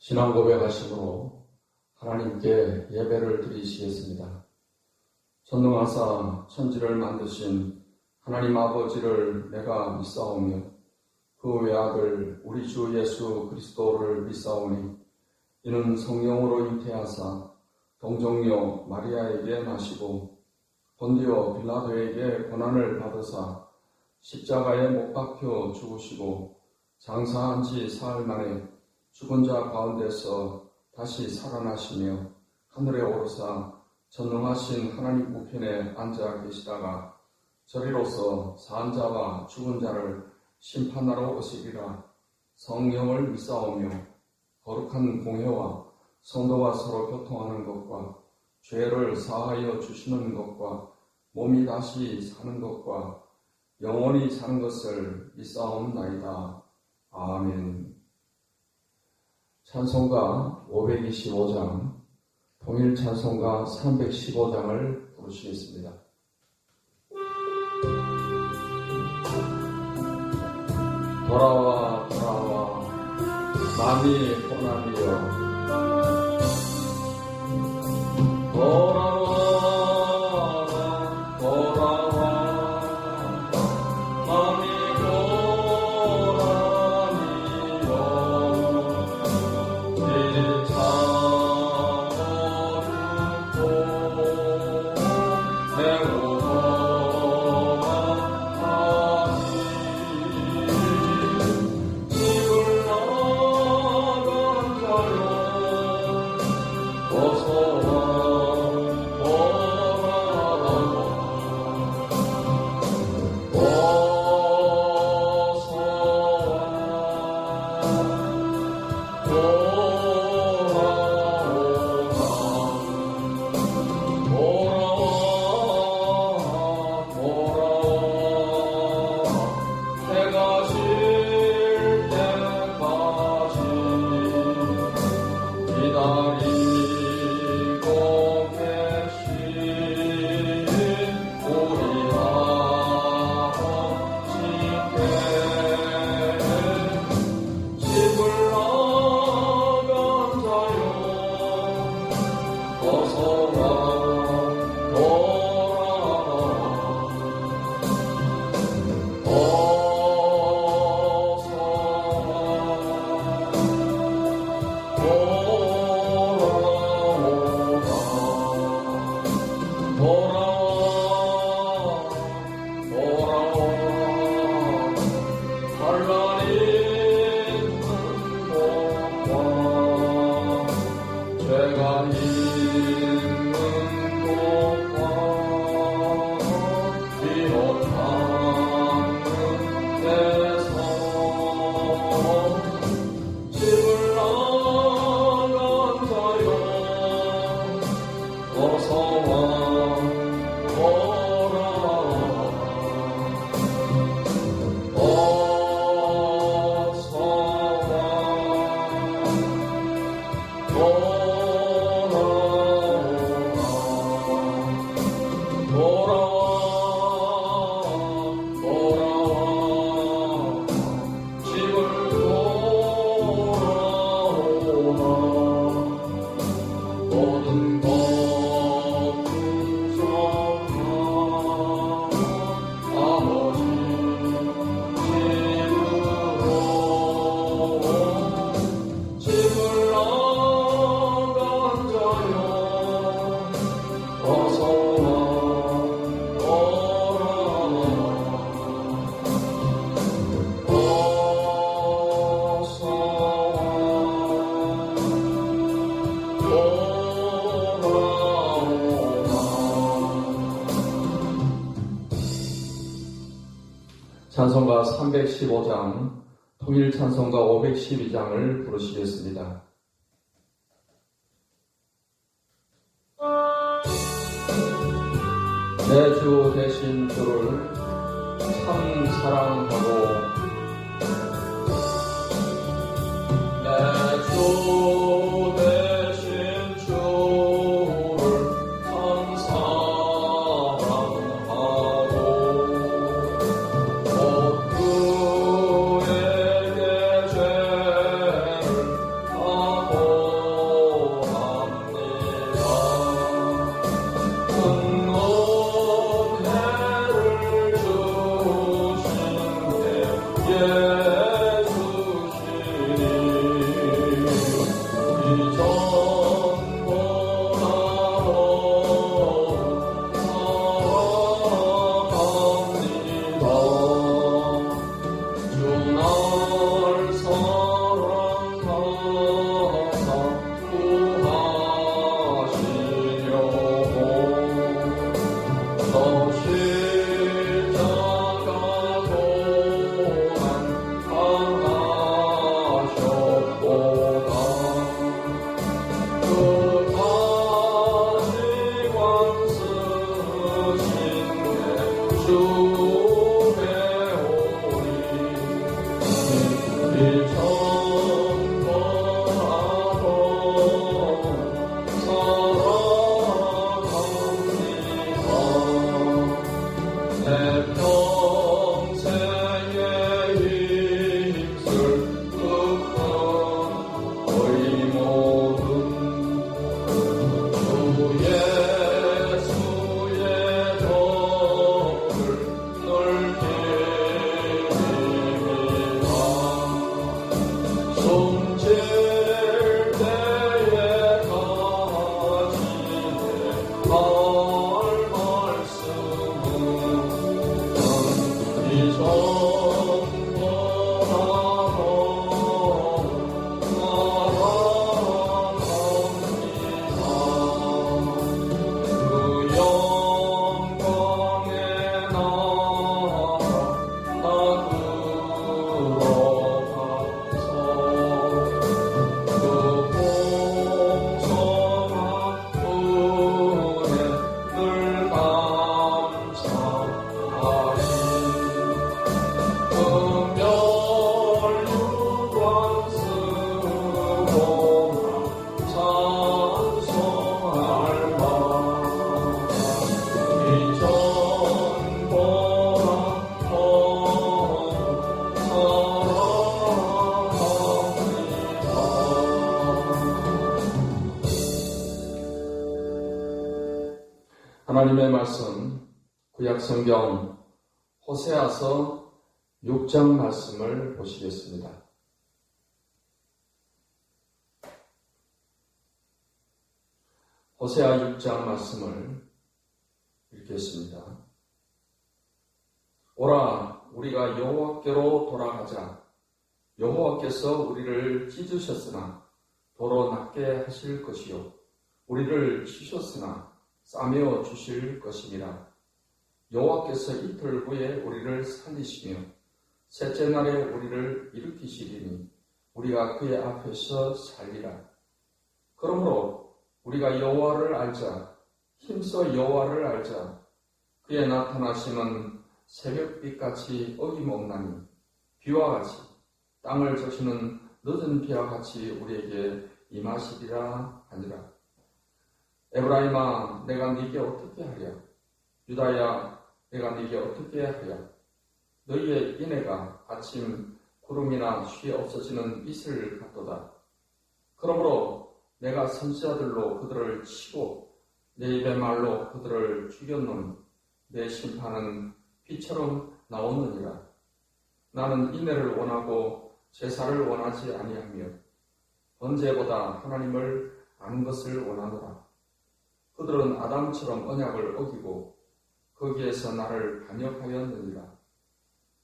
신앙 고백하심으로 하나님께 예배를 드리시겠습니다. 전능하사 천지를 만드신 하나님 아버지를 내가 믿사오며 그 외아들 우리 주 예수 그리스도를 믿사오니 이는 성령으로 잉태하사 동정녀 마리아에게 나시고 본디오 빌라도에게 고난을 받으사 십자가에 못 박혀 죽으시고 장사한 지 사흘 만에 죽은 자 가운데서 다시 살아나시며 하늘에 오르사 전능하신 하나님 우편에 앉아 계시다가 저리로서 산 자와 죽은 자를 심판하러 오시리라. 성령을 믿사오며 거룩한 공회와 성도와 서로 교통하는 것과 죄를 사하여 주시는 것과 몸이 다시 사는 것과 영원히 사는 것을 믿사옵나이다. 아멘. 찬송가 525장, 통일 찬송가 315장을 부르시겠습니다. 돌아와 돌아와 마음이 호남이여 돌아와 마음이 찬송가 315장, 통일 찬송가 512장을 부르시겠습니다. 내 주 되신 주를 참 사랑하고 내 주 되신 주를 참 사랑하고 그에게 죄를 하고 하나님의 말씀, 구약성경 호세아서 6장 말씀을 보시겠습니다. 호세아 6장 말씀을 읽겠습니다. 오라, 우리가 여호와께로 돌아가자. 여호와께서 우리를 찢으셨으나 도로 낫게 하실 것이요, 우리를 치셨으나 싸매어 주실 것이니라. 여호와께서 이틀 후에 우리를 살리시며 셋째 날에 우리를 일으키시리니 우리가 그의 앞에서 살리라. 그러므로 우리가 여호와를 알자. 힘써 여호와를 알자. 그의 나타나심은 새벽빛같이 어김없나니 비와 같이 땅을 적시는 늦은 비와 같이 우리에게 임하시리라 하니라. 에브라임아, 내가 네게 어떻게 하랴? 유다야, 내가 네게 어떻게 하랴? 너희의 인애가 아침 구름이나 쉬 없어지는 이슬 같도다. 그러므로 내가 선지자들로 그들을 치고 내 입의 말로 그들을 죽였노니 내 심판은 비처럼 나오느니라. 나는 인애를 원하고 제사를 원하지 아니하며 번제보다 하나님을 아는 것을 원하노라. 그들은 아담처럼 언약을 어기고 거기에서 나를 반역하였느니라.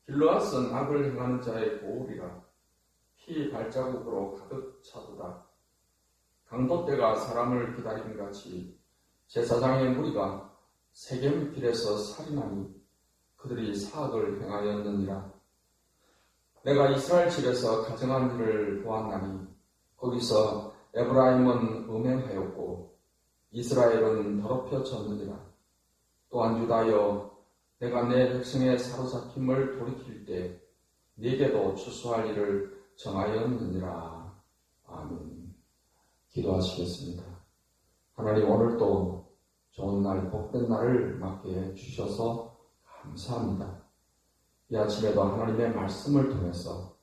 길르앗은 악을 행하는 자의 고울이라. 피 발자국으로 가득 차도다. 강도떼가 사람을 기다림 같이 제사장의 무리가 세겜 길에서 살인하니 그들이 사악을 행하였느니라. 내가 이스라엘 집에서 가정한 일을 보았나니 거기서 에브라임은 음행하였고 이스라엘은 더럽혀졌느니라. 또한 유다여, 내가 내 백성의 사로잡힘을 돌이킬 때 네게도 추수할 일을 정하였느니라. 아멘. 기도하시겠습니다. 하나님, 오늘도 좋은 날, 복된 날을 맞게 해주셔서 감사합니다. 이 아침에도 하나님의 말씀을 통해서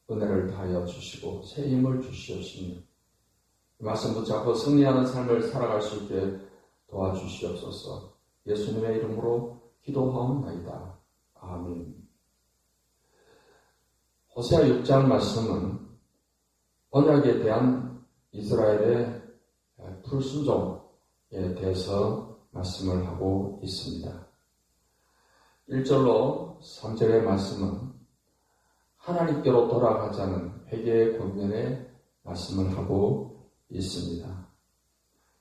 은혜를 다하여 주시고 새 힘을 주시옵시며 말씀 붙잡고 승리하는 삶을 살아갈 수 있게 도와주시옵소서. 예수님의 이름으로 기도하옵나이다. 아멘. 호세아 6장 말씀은 언약에 대한 이스라엘의 불순종에 대해서 말씀을 하고 있습니다. 1절로 3절의 말씀은 하나님께로 돌아가자는 회개의 권면의 말씀을 하고 있습니다.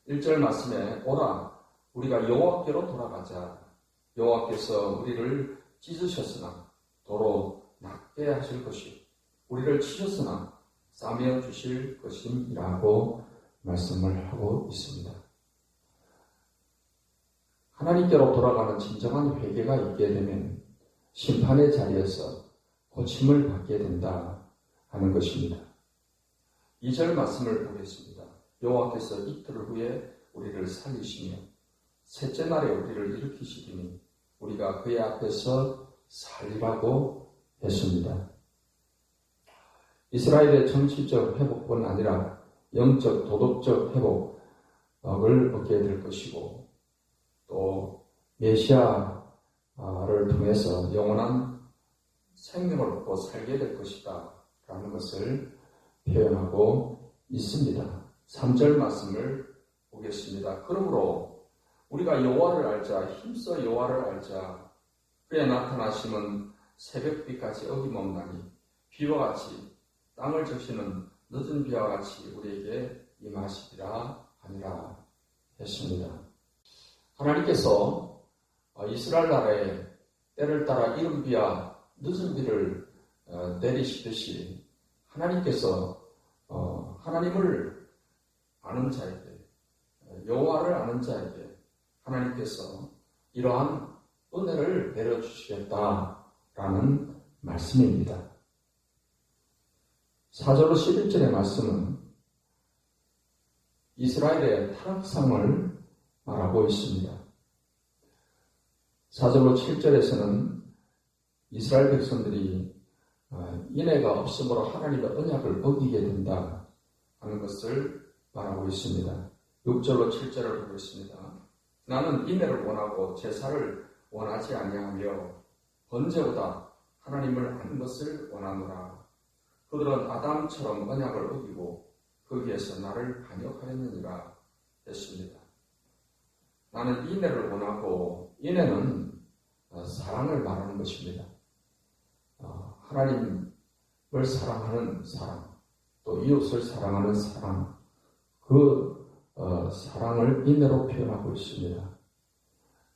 1절 말씀에 오라, 우리가 여호와께로 돌아가자. 여호와께서 우리를 찢으셨으나 도로 낫게 하실 것이, 우리를 치셨으나 싸매어 주실 것임이라고 말씀을 하고 있습니다. 하나님께로 돌아가는 진정한 회개가 있게 되면 심판의 자리에서 고침을 받게 된다 하는 것입니다. 2절 말씀을 보겠습니다. 여호와께서 이틀 후에 우리를 살리시며 셋째 날에 우리를 일으키시리니 우리가 그의 앞에서 살리라고 했습니다. 이스라엘의 정치적 회복뿐 아니라 영적, 도덕적 회복을 얻게 될 것이고 또 메시아를 통해서 영원한 생명을 얻고 살게 될 것이다 라는 것을 표현하고 있습니다. 3절 말씀을 보겠습니다. 그러므로 우리가 여호와를 알자, 힘써 여호와를 알자. 그의 나타나심은 새벽빛같이 어김없나니 비와 같이 땅을 적시는 늦은 비와 같이 우리에게 임하시리라 하니라 했습니다. 하나님께서 이스라엘 나라에 때를 따라 이른 비와 늦은 비를 내리시듯이 하나님께서 하나님을 아는 자에게, 여호와를 아는 자에게 하나님께서 이러한 은혜를 내려주시겠다라는 말씀입니다. 4절로 11절의 말씀은 이스라엘의 타락상을 말하고 있습니다. 4절로 7절에서는 이스라엘 백성들이 인애가 없으므로 하나님의 언약을 어기게 된다 하는 것을 말하고 있습니다. 6절로 7절을 보겠습니다. 나는 인애를 원하고 제사를 원하지 아니하며 번제보다 하나님을 아는 것을 원하노라. 그들은 아담처럼 언약을 어기고 거기에서 나를 반역하였느니라 했습니다. 나는 인애를 원하고, 인애는 사랑을 말하는 것입니다. 하나님을 사랑하는 사랑, 또 이웃을 사랑하는 사랑, 그 사랑을 인애로 표현하고 있습니다.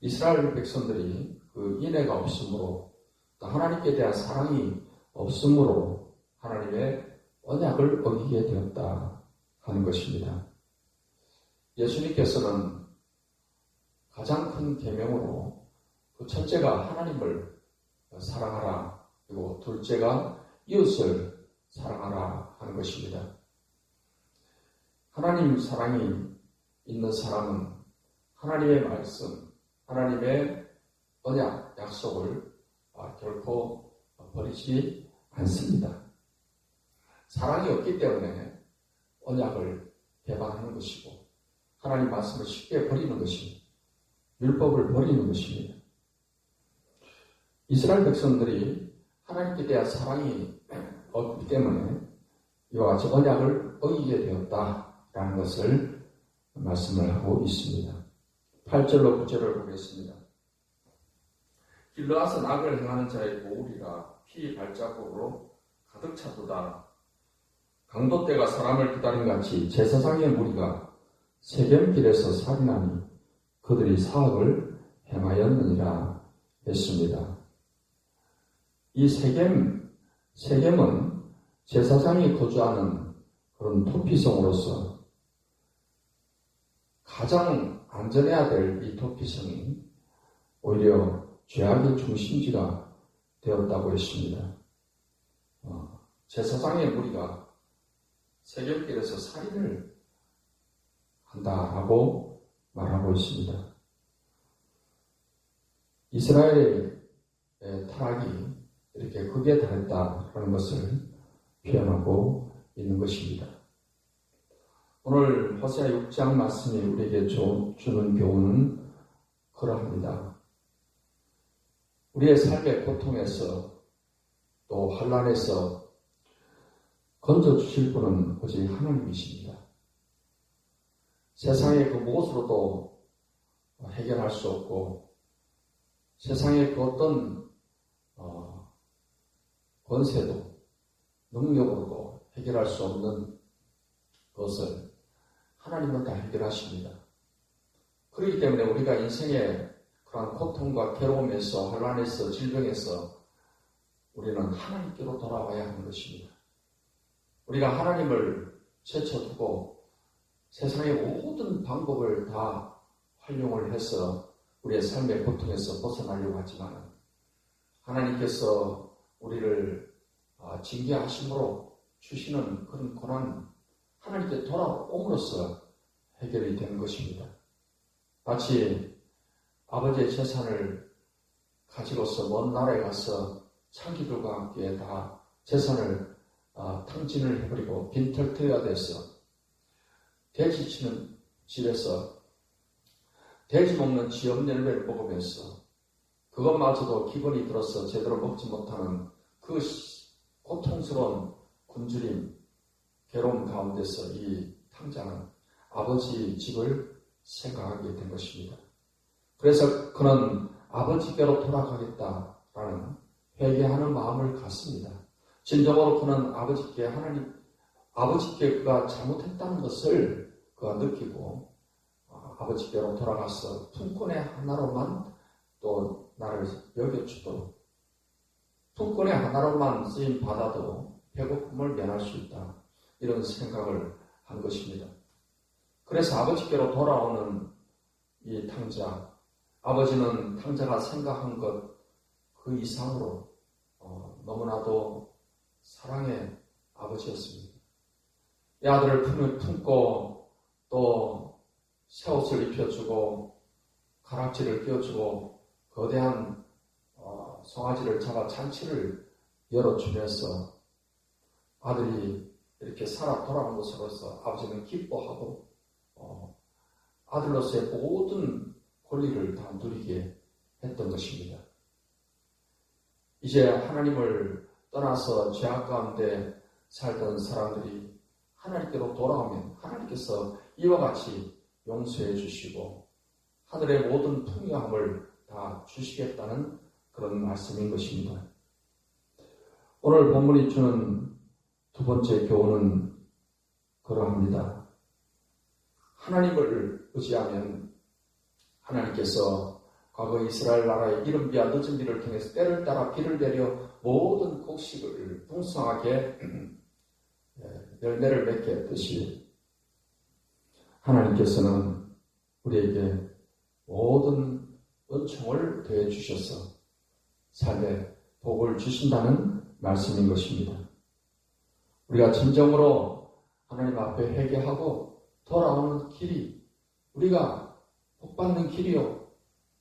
이스라엘 백성들이 그 인애가 없으므로, 또 하나님께 대한 사랑이 없으므로 하나님의 언약을 어기게 되었다 하는 것입니다. 예수님께서는 가장 큰 계명으로 그 첫째가 하나님을 사랑하라, 그리고 둘째가 이웃을 사랑하라 하는 것입니다. 하나님 사랑이 있는 사람은 하나님의 말씀, 하나님의 언약, 약속을 결코 버리지 않습니다. 사랑이 없기 때문에 언약을 배반하는 것이고, 하나님 말씀을 쉽게 버리는 것이, 율법을 버리는 것입니다. 이스라엘 백성들이 하나님께 대한 사랑이 없기 때문에 이와 같이 언약을 어기게 되었다라는 것을 말씀을 하고 있습니다. 8절로 9절을 보겠습니다. 길르앗은 악을 행하는 자의 보울이라 피 발자국으로 가득 차도다. 강도떼가 사람을 기다린 같이 제사장의 무리가 세겜길에서 살인하니 그들이 사악을 행하였느니라 했습니다. 이 세겜은 제사장이 거주하는 그런 토피성으로서 가장 안전해야 될 이 토피성이 오히려 죄악의 중심지가 되었다고 했습니다. 제사장의 무리가 세겜길에서 살인을 한다라고 말하고 있습니다. 이스라엘의 타락이 이렇게 극에 달했다라는 것을 표현하고 있는 것입니다. 오늘 호세아 6장 말씀이 우리에게 주는 교훈은 그러합니다. 우리의 삶의 고통에서 또 환난에서 건져주실 분은 오직 하나님이십니다. 세상의 그 무엇으로도 해결할 수 없고, 세상의 그 어떤 권세도 능력으로도 해결할 수 없는 것을 하나님은 다 해결하십니다. 그렇기 때문에 우리가 인생의 그런 고통과 괴로움에서, 환난에서, 질병에서 우리는 하나님께로 돌아와야 하는 것입니다. 우리가 하나님을 제쳐두고 세상의 모든 방법을 다 활용을 해서 우리의 삶의 고통에서 벗어나려고 하지만, 하나님께서 우리를 징계하심으로 주시는 그런 고난, 하나님께 돌아옴으로써 해결이 되는 것입니다. 마치 아버지의 재산을 가지고서 먼 나라에 가서 창기들과 함께 다 재산을 탕진을 해버리고 빈털터리가 돼서 돼지 치는 집에서 돼지 먹는 지엄 열매를 먹으면서 그것마저도 기분이 들어서 제대로 먹지 못하는 그 고통스러운 굶주림, 괴로움 가운데서 이 탕자는 아버지 집을 생각하게 된 것입니다. 그래서 그는 아버지께로 돌아가겠다라는 회개하는 마음을 갖습니다. 진정으로 그는 아버지께 그가 잘못했다는 것을 그가 느끼고 아버지께로 돌아가서 품꾼의 하나로만 또 나를 여겨주도록, 품꾼의 하나로만 쓰임 받아도 배고픔을 면할 수 있다, 이런 생각을 한 것입니다. 그래서 아버지께로 돌아오는 이 탕자, 아버지는 탕자가 생각한 것 그 이상으로 너무나도 사랑의 아버지였습니다. 이 아들을 품에 품고 또 새옷을 입혀주고 가락지를 끼워주고 거대한 송아지를 잡아 잔치를 열어주면서 아들이 이렇게 살아 돌아온 것으로서 아버지는 기뻐하고 아들로서의 모든 권리를 다 누리게 했던 것입니다. 이제 하나님을 떠나서 죄악 가운데 살던 사람들이 하나님께로 돌아오면 하나님께서 이와 같이 용서해 주시고 하늘의 모든 풍요함을 다 주시겠다는 그런 말씀인 것입니다. 오늘 본문이 주는 두 번째 교훈은 그러합니다. 하나님을 의지하면 하나님께서 과거 이스라엘 나라의 이른 비와 늦은 비를 통해서 때를 따라 비를 내려 모든 곡식을 풍성하게 열매를 맺게 했듯이 하나님께서는 우리에게 모든 은총을 더해 주셔서 삶에 복을 주신다는 말씀인 것입니다. 우리가 진정으로 하나님 앞에 회개하고 돌아오는 길이 우리가 복받는 길이요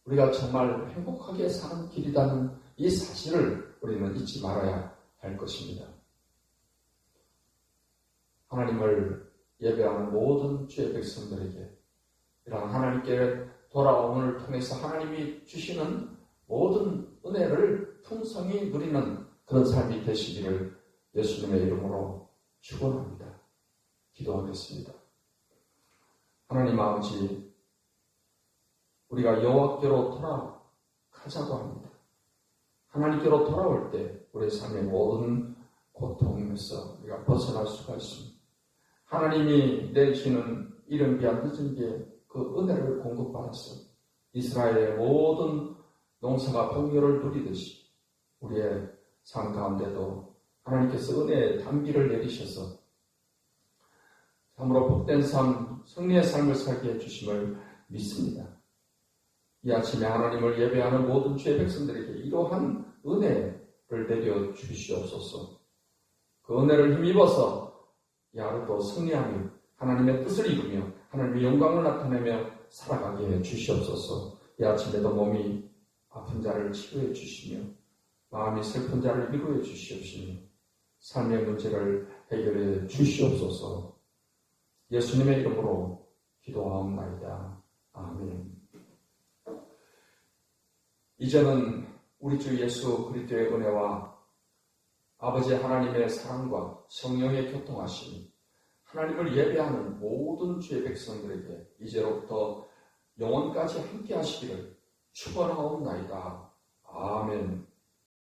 우리가 정말 행복하게 사는 길이라는 이 사실을 우리는 잊지 말아야 할 것입니다. 하나님을 예배하는 모든 주의 백성들에게 이런 하나님께 돌아옴을 통해서 하나님이 주시는 모든 은혜를 풍성히 누리는 그런 삶이 되시기를 예수님의 이름으로 축원합니다. 기도하겠습니다. 하나님 아버지, 우리가 여호와께로 돌아가자고 합니다. 하나님께로 돌아올 때 우리의 삶의 모든 고통에서 우리가 벗어날 수가 있습니다. 하나님이 내리시는 이른 비와 늦은 비에 그 은혜를 공급받아서 이스라엘의 모든 농사가 풍요를 누리듯이 우리의 삶 가운데도 하나님께서 은혜의 단비를 내리셔서 참으로 복된 삶, 승리의 삶을 살게 해주심을 믿습니다. 이 아침에 하나님을 예배하는 모든 주의 백성들에게 이러한 은혜를 내려 주시옵소서. 그 은혜를 힘입어서 이 하루도 승리하며 하나님의 뜻을 이루며 하나님의 영광을 나타내며 살아가게 해 주시옵소서. 이 아침에도 몸이 아픈 자를 치료해 주시며 마음이 슬픈 자를 위로해 주시옵시며 삶의 문제를 해결해 주시옵소서. 예수님의 이름으로 기도하옵나이다. 아멘. 이제는 우리 주 예수 그리스도의 은혜와 아버지 하나님의 사랑과 성령의 교통하심이 하나님을 예배하는 모든 주의 백성들에게 이제로부터 영원까지 함께 하시기를 축원하옵나이다. 아멘.